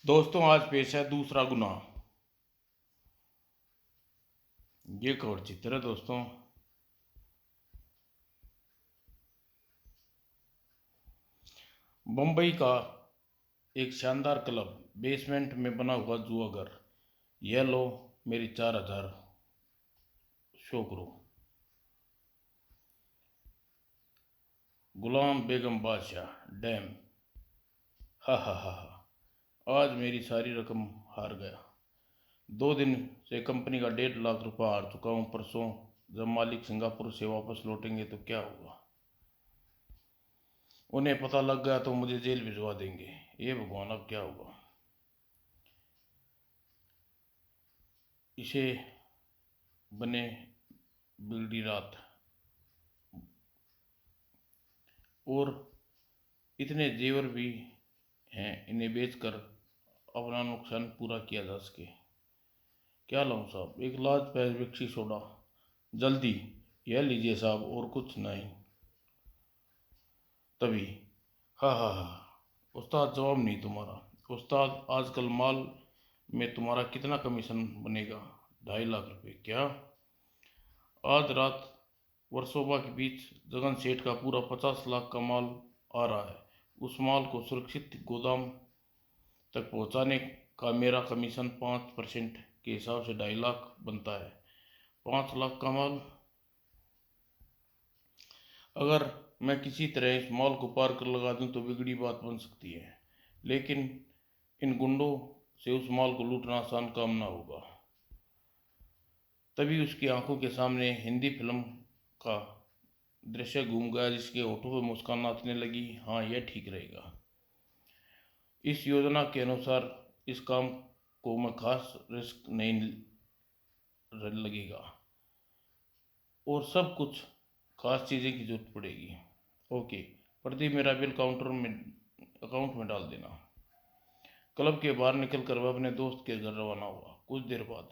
दोस्तों आज पेश है दूसरा गुनाह। ये खबर चित्र है दोस्तों। मुंबई का एक शानदार क्लब बेसमेंट में बना हुआ जुआ घर। यह लो मेरी 4000 शो करो। गुलाम बेगम बादशाह डैम। हा हा हा हा, आज मेरी सारी रकम हार गया। 2 दिन से कंपनी का 1.5 लाख रुपया हार चुका हूँ। परसों जब मालिक सिंगापुर से वापस लौटेंगे तो क्या होगा? उन्हें पता लग गया तो मुझे जेल भिजवा देंगे। ये भगवान अब क्या होगा? इसे बने बिगड़ी रात और इतने जेवर भी हैं इन्हें बेचकर अपना नुकसान पूरा किया जा सके। क्या लाऊं साहब? एक लाज पैरविक्सी सोडा जल्दी। यह लीजिए साहब, और कुछ नहीं। तभी हा हा हा, उस्ताद जवाब नहीं तुम्हारा। उस्ताद आजकल माल में तुम्हारा कितना कमीशन बनेगा? 2.5 लाख रुपए। क्या? आज रात वर्सोवा के बीच जगन सेठ का पूरा 50 लाख का माल आ रहा है। उस माल को सुरक्षित गोदाम तक पहुंचाने का मेरा कमीशन 5% के हिसाब से 2.5 लाख बनता है। 5 लाख का माल। अगर मैं किसी तरह इस माल को पार कर लगा दूं तो बिगड़ी बात बन सकती है, लेकिन इन गुंडों से उस माल को लूटना आसान काम ना होगा। तभी उसकी आंखों के सामने हिंदी फिल्म का दृश्य घूम गया, जिसके होठों पर मुस्कान नाचने लगी। हाँ, यह ठीक रहेगा। इस योजना के अनुसार इस काम को मैं खास रिस्क नहीं लगेगा और सब कुछ खास चीज़ें की जरूरत पड़ेगी। ओके, प्रदीप मेरा बिल अकाउंट में डाल देना। क्लब के बाहर निकलकर वह अपने दोस्त के घर रवाना हुआ। कुछ देर बाद,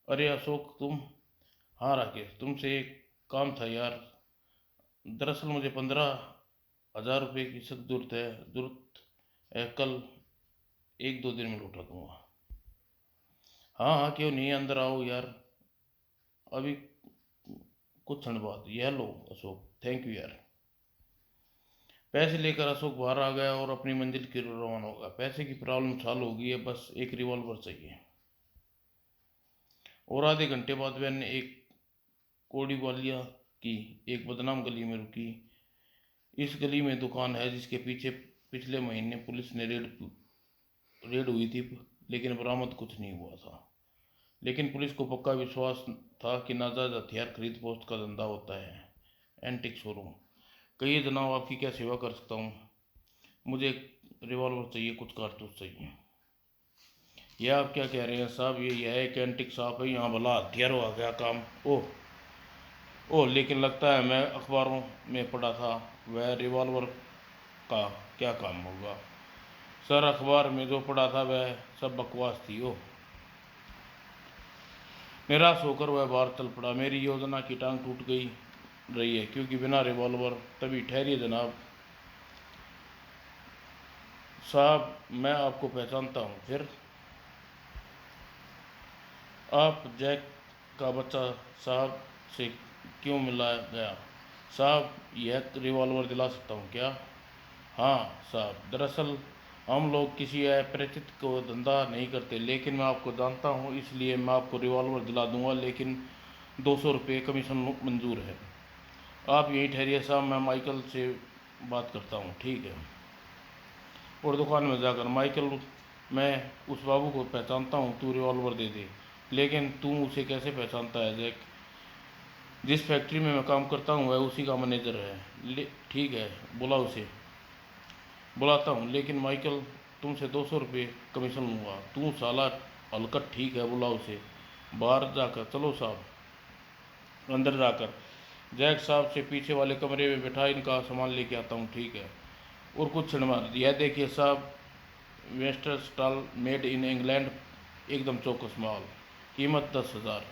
अरे अशोक तुम? हाँ राकेश, तुमसे एक काम था यार। दरअसल मुझे 15,000 रुपये की सख्त जरूरत है। कल 1-2 दिन में लौटा दूंगा। हाँ हाँ, क्यों नहीं, अंदर आओ यार। अभी कुछ क्षण बाद। यह लो अशोक, थैंक यू यार। पैसे लेकर अशोक बाहर आ गया और अपनी मंजिल की ओर रवाना होगा। पैसे की प्रॉब्लम सॉल्व हो गई है, बस एक रिवॉल्वर चाहिए। और आधे घंटे बाद वैन एक कोडीवालिया की एक बदनाम गली में रुकी। इस गली में दुकान है जिसके पीछे पिछले महीने पुलिस ने रेड हुई थी, लेकिन बरामद कुछ नहीं हुआ था। लेकिन पुलिस को पक्का विश्वास था कि नाजायज हथियार खरीद पोस्ट का धंधा होता है। Antique showroom. कहिए जनाब, आपकी क्या सेवा कर सकता हूँ? मुझे एक रिवॉल्वर चाहिए, कुछ कारतूस चाहिए। यह आप क्या कह रहे हैं साहब? यह एक एंटिक शॉप है, यहाँ भला हथियारों आ गया काम? ओह ओह, लेकिन लगता है मैं अखबारों में पढ़ा था वह रिवॉल्वर का क्या काम होगा? सर, अखबार में जो पढ़ा था वह सब बकवास थी। ओह। निराश होकर वह बाहर चल पड़ा। मेरी योजना की टांग टूट गई रही है, क्योंकि बिना रिवॉल्वर। तभी ठहरिए जनाब। साहब, मैं आपको पहचानता हूँ। फिर? आप जैक का बच्चा साहब से क्यों मिला गया? साहब, यह रिवॉल्वर दिला सकता हूँ क्या? हाँ साहब, दरअसल हम लोग किसी अपरिचित को धंधा नहीं करते, लेकिन मैं आपको जानता हूँ, इसलिए मैं आपको रिवॉल्वर दिला दूंगा, लेकिन 200 रुपये कमीशन मंजूर है। आप यहीं ठहरिए साहब, मैं माइकल से बात करता हूँ। ठीक है। और दुकान में जाकर, माइकल, मैं उस बाबू को पहचानता हूँ, तू रिवॉल्वर दे दे। लेकिन तू उसे कैसे पहचानता है जैक? जिस फैक्ट्री में मैं काम करता हूँ वह उसी का मैनेजर है। ठीक है, बुला उसे। बुलाता हूँ, लेकिन माइकल, तुमसे 200 रुपये कमीशन लूँगा। तू साला हलकट। ठीक है, बुला उसे। बाहर जाकर, चलो साहब। अंदर जाकर जैक साहब से पीछे वाले कमरे में बैठा, इनका सामान लेके आता हूँ। ठीक है। और कुछ क्षण बाद, यह देखिए साहब, Wester stall made in England, एकदम चौकस माल, कीमत 10,000।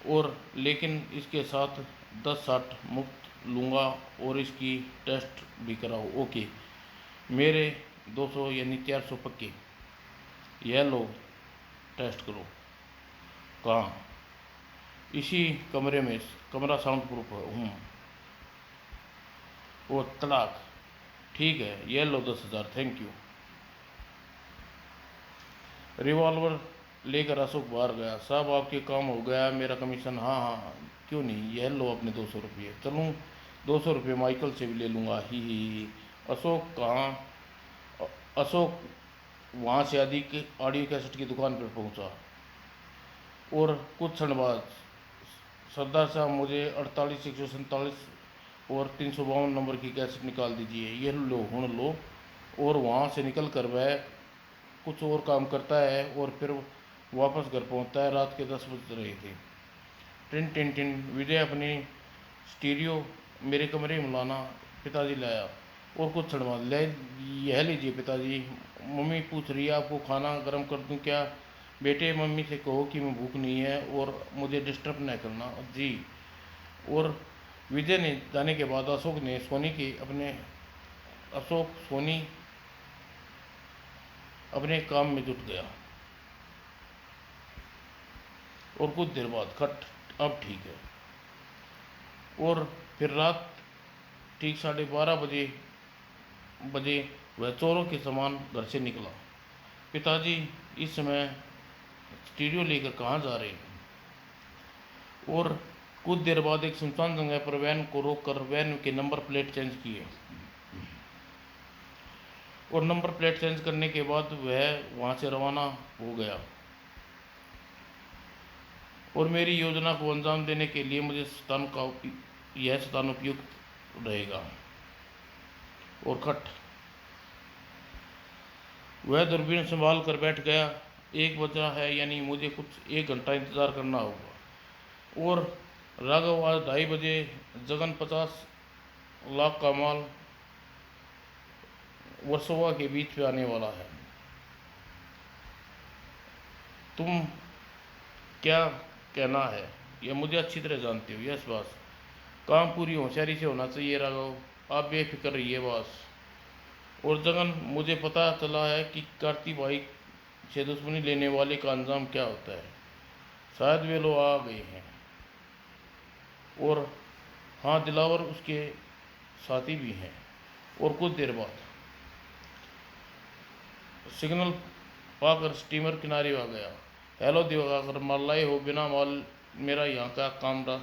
और लेकिन इसके साथ 10 60 मुफ्त लूँगा और इसकी टेस्ट भी कराओ। ओके, मेरे 200 यानी 400 पक्के। यह लो टेस्ट करो। कहाँ? इसी कमरे में, कमरा साउंड प्रूफ हूँ। वो तलाक। ठीक है, यह लो 10,000, थैंक यू। रिवॉल्वर लेकर अशोक बाहर गया। साहब आपके काम हो गया, मेरा कमीशन। हाँ हाँ, क्यों नहीं, यह लो अपने 200 रुपये। चलूँ 200 रुपये माइकल से भी ले लूँगा। ही। अशोक कहाँ? अशोक वहाँ से ऑडियो कैसेट की दुकान पर पहुँचा और कुछ क्षण बाद सरदार साहब मुझे 48, 147 और 352 नंबर की कैसेट निकाल दीजिए। ये लो हुण लो। और वहाँ से निकल कर वह कुछ और काम करता है और फिर वापस घर पहुँचता है। रात के 10 बज रहे थे। Tin tin tin. विजय अपनी स्टीरियो मेरे कमरे में लाना। पिताजी लाया और कुछ क्षण बाद ले, यह लीजिए पिताजी। मम्मी पूछ रही है आपको खाना गर्म कर दूं क्या? बेटे मम्मी से कहो कि मैं भूख नहीं है और मुझे डिस्टर्ब न करना। जी। और विजय ने जाने के बाद अशोक सोनी अपने काम में जुट गया। और कुछ देर बाद खट, अब ठीक है। और फिर रात ठीक 12:30 बजे वह चोरों के समान घर से निकला। पिताजी इस समय स्टीरियो लेकर कहाँ जा रहे हैं? और कुछ देर बाद एक सुनसान जगह पर वैन को रोककर वैन के नंबर प्लेट चेंज किए। और नंबर प्लेट चेंज करने के बाद वह वहाँ से रवाना हो गया। और मेरी योजना को अंजाम देने के लिए मुझे यह स्थान उपयुक्त रहेगा। और खट, वह दूरबीन संभाल कर बैठ गया। 1 बजा है, यानी मुझे कुछ 1 घंटा इंतज़ार करना होगा। और राघव आज 2:30 बजे जगन 50 लाख का माल वर्सोवा के बीच पे आने वाला है। तुम क्या कहना है यह मुझे अच्छी तरह जानते हो। Yes boss. काम पूरी होशियारी से होना चाहिए राघव, आप बेफिक्र रहिए बॉस। और जगन, मुझे पता चला है कि कार्ती भाई से दुश्मनी लेने वाले का अंजाम क्या होता है। शायद वे लोग आ गए हैं। और हाँ, दिलावर उसके साथी भी हैं। और कुछ देर बाद सिग्नल पाकर स्टीमर किनारे आ गया। हेलो दिवाकर, माल लाए हो? बिना माल मेरा यहाँ का काम रहा।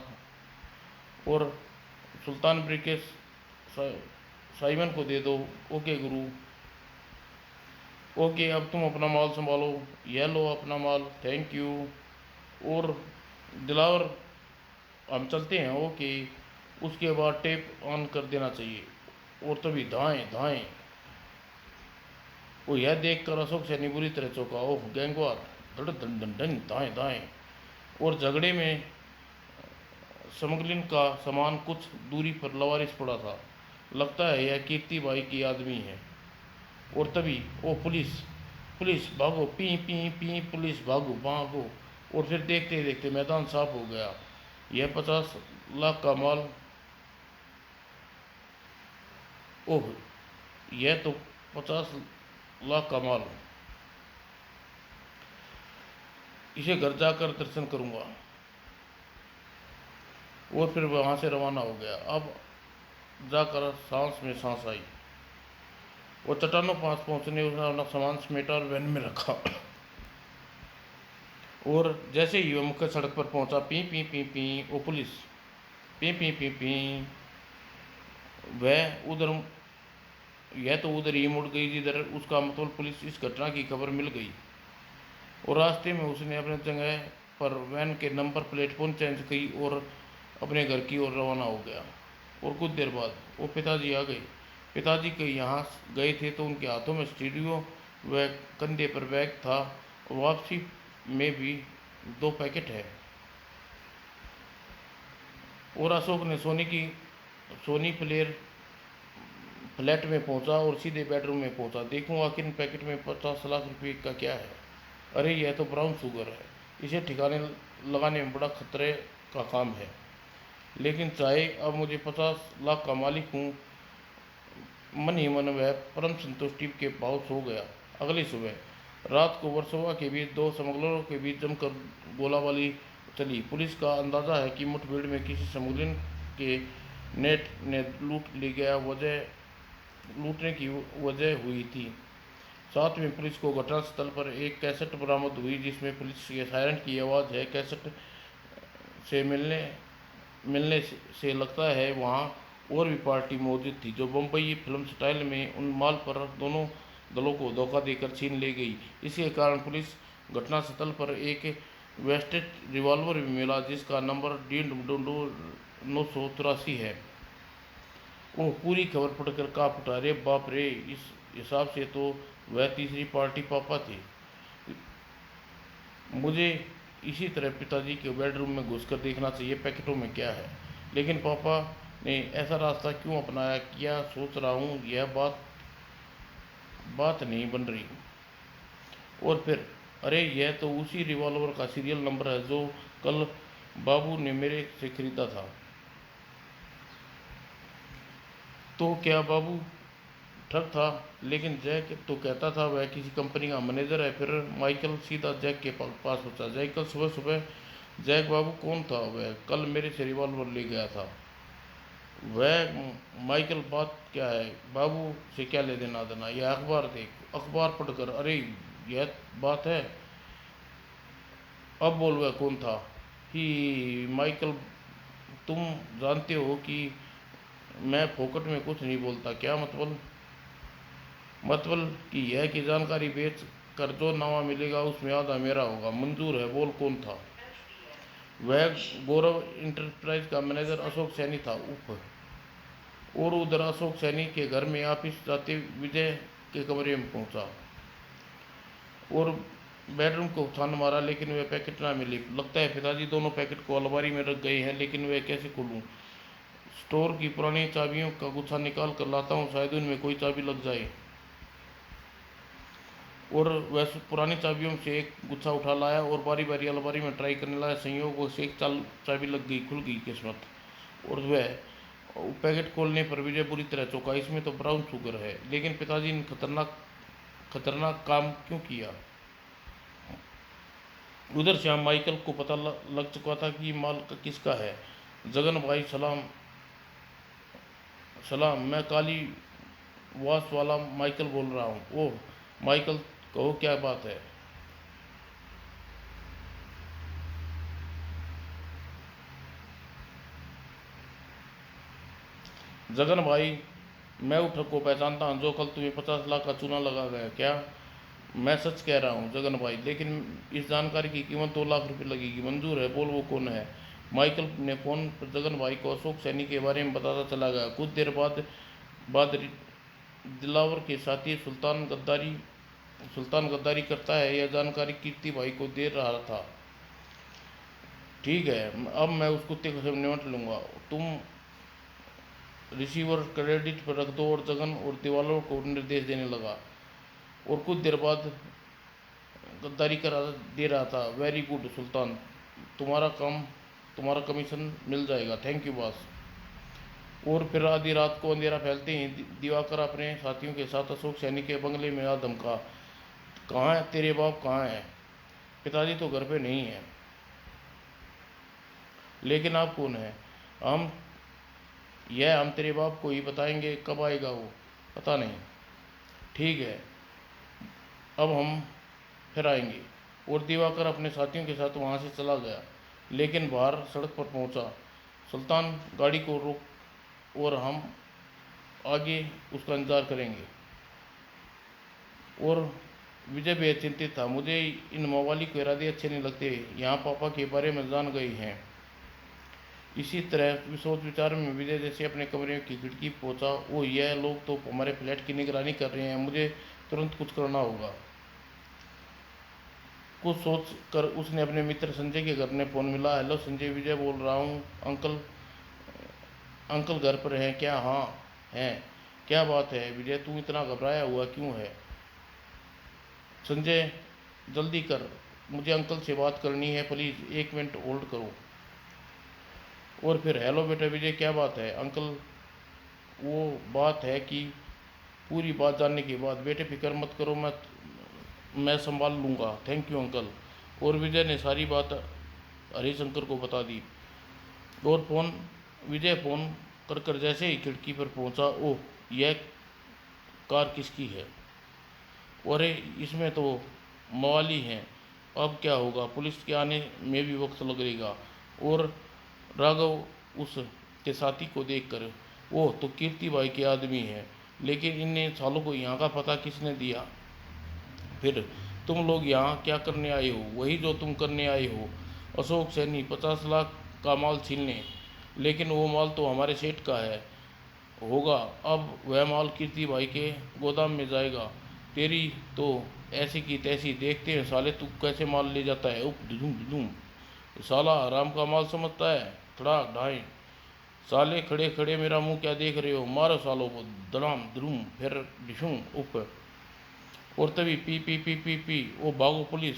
और सुल्तान ब्रिकेस साइमन को दे दो। ओके गुरु। ओके, अब तुम अपना माल संभालो। यह लो अपना माल, थैंक यू। और दिलावर, हम चलते हैं। ओके। उसके बाद टेप ऑन कर देना चाहिए। और तभी धाएं धाएं। वो यह देखकर अशोक सैनी बुरी तरह चौंका। ओह गैंगवार, धड़ धन धन धन, दाएं दाएं। और झगड़े में स्मगलिंग का सामान कुछ दूरी पर लवारिस पड़ा था। लगता है यह कीर्ति बाई की आदमी है। और तभी ओ पुलिस, पुलिस भागो, पी पी पी, पुलिस भागो भागो। और फिर देखते देखते मैदान साफ हो गया। यह 50 लाख का माल, ओह यह तो 50 लाख का माल, इसे घर जाकर दर्शन करूंगा। और फिर वहाँ से रवाना हो गया। अब जाकर सांस में सांस आई। वो चट्टानों पास पहुँचने उसने अपना सामान समेटा और वैन में रखा। और जैसे ही वह मुख्य सड़क पर पहुंचा, पी पी पी पी, वो पुलिस, पी पी पी पी। वह उधर, यह तो उधर ही मुड़ गई जिधर उसका मतलब पुलिस इस घटना की खबर मिल गई। और रास्ते में उसने अपने जगह पर वैन के नंबर प्लेट पुनः चेंज की और अपने घर की ओर रवाना हो गया। और कुछ देर बाद वो पिताजी आ गए। पिताजी के यहाँ गए थे तो उनके हाथों में स्टीरियो व कंधे पर बैग था। और वापसी में भी 2 पैकेट है। और अशोक ने सोनी प्लेयर फ्लैट में पहुंचा और सीधे बेडरूम में पहुंचा। देखूं आखिर इन पैकेट में 50 लाख रुपए का क्या है। अरे यह तो ब्राउन शुगर है, इसे ठिकाने लगाने में बड़ा खतरे का काम है। लेकिन चाहे अब मुझे 50 लाख का मालिक हूँ, मन ही मन वह परम संतुष्टि के भाव सो गया। अगली सुबह रात को वर्सोवा के बीच दो स्मगलरों के बीच जमकर गोलाबारी चली। पुलिस का अंदाजा है कि मुठभेड़ में किसी स्मगलिंग के नेट ने लूटने की वजह हुई थी। साथ में पुलिस को घटनास्थल पर एक कैसेट बरामद हुई जिसमें पुलिस के सायरन की आवाज़ है। कैसेट से मिलने से लगता है वहाँ और भी पार्टी मौजूद थी जो बम्बई फिल्म स्टाइल में उन माल पर दोनों दलों को धोखा देकर छीन ले गई। इसके कारण पुलिस घटनास्थल पर एक वेस्टेड रिवॉल्वर भी मिला जिसका नंबर D983 है। वो पूरी खबर पढ़कर काँप उठा। अरे बाप रे, इस हिसाब से तो वह तीसरी पार्टी पापा थे। मुझे इसी तरह पिताजी के बेडरूम में घुसकर देखना चाहिए पैकेटों में क्या है। लेकिन पापा ने ऐसा रास्ता क्यों अपनाया, क्या सोच रहा हूँ, यह बात नहीं बन रही। और फिर अरे यह तो उसी रिवॉल्वर का सीरियल नंबर है जो कल बाबू ने मेरे से खरीदा था। तो क्या बाबू ठग था? लेकिन जैक तो कहता था वह किसी कंपनी का मैनेजर है। फिर माइकल सीधा जैक के पास पहुंचा। जैक कल सुबह सुबह जैक बाबू कौन था? वह कल मेरे से रिवॉल्वर ले गया था। वह माइकल बात क्या है? बाबू से क्या ले देना देना? यह अखबार देख, अखबार पढ़कर। अरे यह बात है, अब बोल वह कौन था? ही माइकल, तुम जानते हो कि मैं फोकट में कुछ नहीं बोलता। क्या मतलब कि यह कि जानकारी बेच कर जो नवा मिलेगा उसमें आधा मेरा होगा। मंजूर है, बोल कौन था? वह गौरव इंटरप्राइज का मैनेजर अशोक सैनी था। उफ। और उधर अशोक सैनी के घर में ऑफिस जाते विजय के कमरे में पहुंचा और बेडरूम को छान मारा लेकिन वह पैकेट ना मिली। लगता है पिताजी दोनों पैकेट को अलमारी में रख गए हैं, लेकिन वह कैसे खोलूं? स्टोर की पुरानी चाबियों का गुच्छा निकाल कर लाता हूँ, शायद उनमें कोई चाबी लग जाए। और वह पुरानी चाबियों से एक गुच्छा उठा लाया और बारी बारी अलमारी में ट्राई करने लगा। संयोग से एक चाबी लग गई, खुल गई किस्मत। और वह पैकेट खोलने पर विजय बुरी तरह चौंका। इसमें तो ब्राउन शुगर है। लेकिन पिताजी ने खतरनाक काम क्यों किया? उधर श्याम माइकल को पता लग चुका था कि माल किसका है। जगन भाई सलाम सलाम, मैं काली वास वाला माइकल बोल रहा हूँ। ओह माइकल, कहो क्या बात है? जगन भाई, मैं उस ठग को पहचानता हूँ जो कल तुम्हें 50 लाख का चूना लगा गया। क्या? मैं सच कह रहा हूँ जगन भाई, लेकिन इस जानकारी की कीमत 2 लाख रुपए लगेगी। मंजूर है, बोल वो कौन है? माइकल ने फोन पर जगन भाई को अशोक सैनी के बारे में बताता चला गया। कुछ देर बाद दिलावर के साथी सुल्तान गद्दारी करता है, यह जानकारी कीर्ति भाई को दे रहा था। ठीक है, अब मैं उस कुत्ते को निपट लूँगा। तुम रिसीवर क्रेडिट पर रख दो। और जगन और दीवालों को निर्देश देने लगा और कुछ देर बाद गद्दारी करा दे रहा था। वेरी गुड सुल्तान, तुम्हारा कमीशन मिल जाएगा। Thank you boss. और फिर आधी रात को अंधेरा फैलते ही दिवाकर अपने साथियों के साथ अशोक सैनी के बंगले में आ धमका। कहाँ है तेरे बाप, कहाँ है? पिताजी तो घर पे नहीं है। लेकिन आप कौन है? हम हम तेरे बाप को ही बताएंगे। कब आएगा वो? पता नहीं। ठीक है, अब हम फिर आएंगे। और दिवाकर अपने साथियों के साथ वहाँ से चला गया। लेकिन बाहर सड़क पर पहुँचा। सुल्तान गाड़ी को रोक और हम आगे उसका इंतज़ार करेंगे। और विजय बेहद चिंतित था। मुझे इन मवाली को इरादे अच्छे नहीं लगते। यहाँ पापा के बारे में जान गई हैं। इसी तरह सोच विचार में विजय जैसे अपने कमरे की खिड़की पहुंचा। ओ, यह लोग तो हमारे फ्लैट की निगरानी कर रहे हैं, मुझे तुरंत कुछ करना होगा। कुछ सोच कर उसने अपने मित्र संजय के घर में फ़ोन मिला। हेलो संजय, विजय बोल रहा हूँ। अंकल घर पर हैं क्या? हाँ हैं। क्या बात है विजय, तू इतना घबराया हुआ क्यों है? संजय, जल्दी कर, मुझे अंकल से बात करनी है, प्लीज़ 1 मिनट होल्ड करो। और फिर हेलो बेटा विजय, क्या बात है? अंकल, वो बात है कि पूरी बात जानने के बाद बेटे फिक्र मत करो, मैं संभाल लूँगा, थैंक यू अंकल। और विजय ने सारी बात हरिशंकर को बता दी। और विजय फ़ोन कर कर जैसे ही खिड़की पर पहुंचा, ओह, यह कार किसकी है? अरे इसमें तो मवाली हैं, अब क्या होगा? पुलिस के आने में भी वक्त लगेगा। और राघव उस के साथी को देखकर, ओह तो कीर्ति भाई के आदमी हैं, लेकिन इन सालों को यहाँ का पता किसने दिया? फिर तुम लोग यहाँ क्या करने आए हो? वही जो तुम करने आए हो, अशोक सैनी 50 लाख का माल छीनने। लेकिन वो माल तो हमारे सेठ का है होगा, अब वह माल कीर्ति भाई के गोदाम में जाएगा। तेरी तो ऐसी की तैसी, देखते हैं साले तू कैसे माल ले जाता है। उप धुम धुम, साला आराम का माल समझता है। थड़ा ढाई, साले खड़े खड़े मेरा मुंह क्या देख रहे हो? मारो सालों को, धड़ाम धुम, फिर डिशूं उप। और तभी पी पी पी पी पी, ओ भागो पुलिस,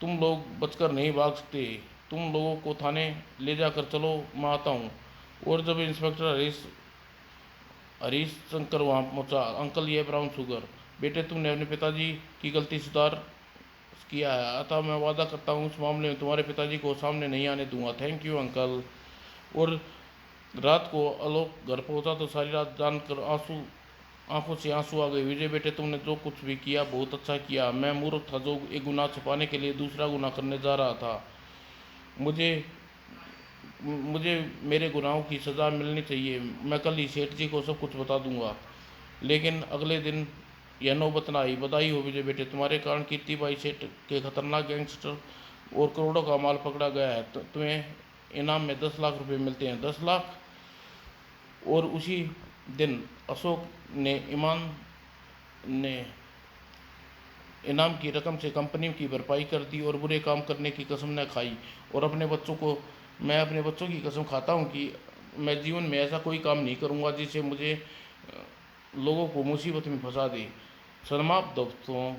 तुम लोग बचकर नहीं भाग सकते, तुम लोगों को थाने ले जाकर चलो, मैं आता हूँ। और जब इंस्पेक्टर हरीश शंकर वहाँ पहुँचा, अंकल ये ब्राउन शुगर, बेटे तुमने अपने पिताजी की गलती सुधार किया है, अतः मैं वादा करता हूँ उस मामले में तुम्हारे पिताजी को सामने नहीं आने दूंगा, थैंक यू अंकल। और रात को आलोक घर पहुँचा तो सारी रात जानकर आंखों से आंसू आ गए। विजय बेटे तुमने जो कुछ भी किया बहुत अच्छा किया, मैं मूर्ख था जो एक गुनाह छुपाने के लिए दूसरा गुनाह करने जा रहा था। मुझे मुझे मेरे गुनाहों की सज़ा मिलनी चाहिए, मैं कल ही सेठ जी को सब कुछ बता दूंगा। लेकिन अगले दिन यह नौबत ना आई। बधाई हो विजय बेटे, तुम्हारे कारण कीर्ति बाई सेठ के खतरनाक गैंगस्टर और करोड़ों का माल पकड़ा गया है। तुम्हें इनाम में 10 लाख रुपए मिलते हैं, 10 लाख। और उसी दिन अशोक ने ने इनाम की रकम से कंपनी की भरपाई कर दी और बुरे काम करने की कसम न खाई। और मैं अपने बच्चों की कसम खाता हूँ कि मैं जीवन में ऐसा कोई काम नहीं करूँगा जिससे मुझे लोगों को मुसीबत में फंसा दे। समाप्त दोस्तों।